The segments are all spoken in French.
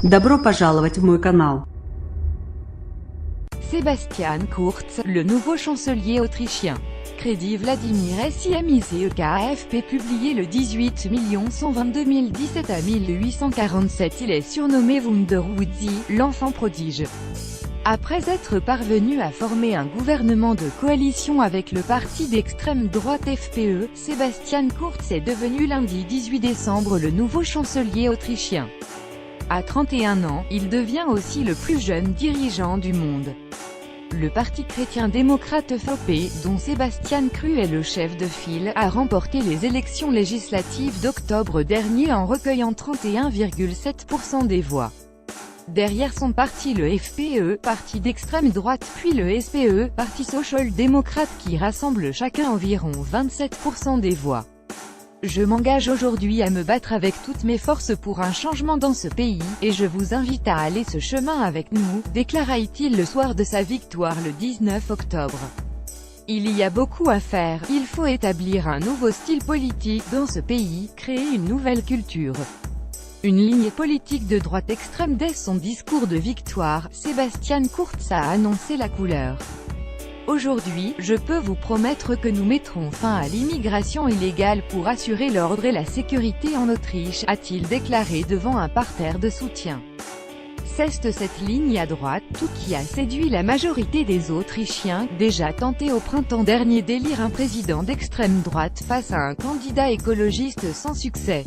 Добро пожаловать в мой канал. Sebastian Kurz, le nouveau chancelier autrichien. Crédit Vladimir SIMICEK AFP publié le 18 122 017 à 1847. Il est surnommé Wunderwuzi, l'enfant prodige. Après être parvenu à former un gouvernement de coalition avec le parti d'extrême droite FPE, Sebastian Kurz est devenu lundi 18 décembre le nouveau chancelier autrichien. À 31 ans, il devient aussi le plus jeune dirigeant du monde. Le parti chrétien-démocrate FPÖ, dont Sebastian Kurz est le chef de file, a remporté les élections législatives d'octobre dernier en recueillant 31,7% des voix. Derrière son parti le FPÖ, parti d'extrême droite, puis le SPÖ, parti social-démocrate qui rassemble chacun environ 27% des voix. Je m'engage aujourd'hui à me battre avec toutes mes forces pour un changement dans ce pays, et je vous invite à aller ce chemin avec nous, déclara-t-il le soir de sa victoire le 19 octobre. Il y a beaucoup à faire, il faut établir un nouveau style politique dans ce pays, créer une nouvelle culture. Une ligne politique de droite extrême. Dès son discours de victoire, Sebastian Kurz a annoncé la couleur. Aujourd'hui, je peux vous promettre que nous mettrons fin à l'immigration illégale pour assurer l'ordre et la sécurité en Autriche, a-t-il déclaré devant un parterre de soutien. C'est cette ligne à droite, tout qui a séduit la majorité des Autrichiens, déjà tentés au printemps dernier d'élire un président d'extrême droite face à un candidat écologiste sans succès.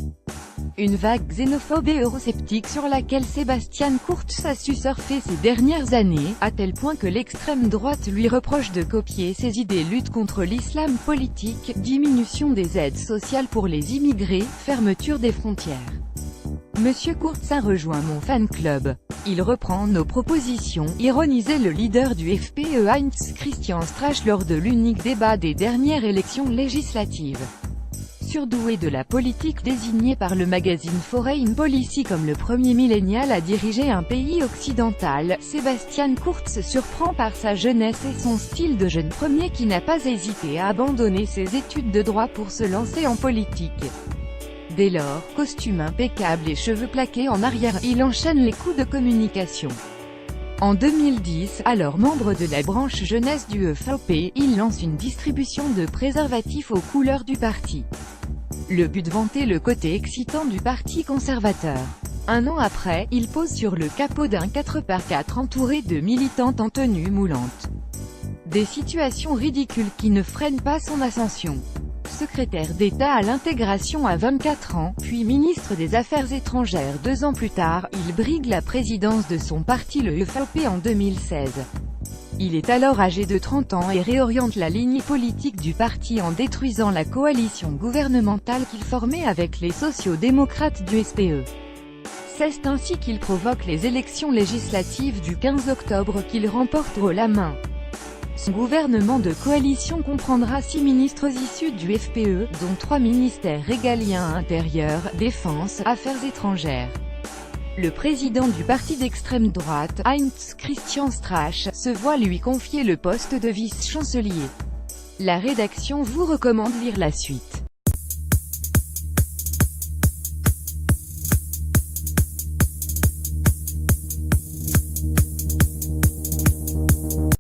Une vague xénophobe et eurosceptique sur laquelle Sebastian Kurz a su surfer ces dernières années, à tel point que l'extrême droite lui reproche de copier ses idées: lutte contre l'islam politique, diminution des aides sociales pour les immigrés, fermeture des frontières. Monsieur Kurz a rejoint mon fan club. Il reprend nos propositions, ironisait le leader du FPÖ Heinz Christian Strache lors de l'unique débat des dernières élections législatives. Surdoué de la politique, désigné par le magazine Foreign Policy comme le premier millénial à diriger un pays occidental, Sebastian Kurz surprend par sa jeunesse et son style de jeune premier qui n'a pas hésité à abandonner ses études de droit pour se lancer en politique. Dès lors, costume impeccable et cheveux plaqués en arrière, il enchaîne les coups de communication. En 2010, alors membre de la branche jeunesse du FPÖ, il lance une distribution de préservatifs aux couleurs du parti. Le but: vanter le côté excitant du parti conservateur. Un an après, il pose sur le capot d'un 4x4 entouré de militantes en tenue moulante. Des situations ridicules qui ne freinent pas son ascension. Secrétaire d'État à l'intégration à 24 ans, puis ministre des Affaires étrangères 2 ans plus tard, il brigue la présidence de son parti le FPÖ en 2016. Il est alors âgé de 30 ans et réoriente la ligne politique du parti en détruisant la coalition gouvernementale qu'il formait avec les sociaux-démocrates du SPÖ. C'est ainsi qu'il provoque les élections législatives du 15 octobre qu'il remporte haut la main. Son gouvernement de coalition comprendra 6 ministres issus du FPÖ, dont 3 ministères régaliens: intérieur, défense, affaires étrangères. Le président du parti d'extrême droite, Heinz Christian Strache, se voit lui confier le poste de vice-chancelier. La rédaction vous recommande lire la suite.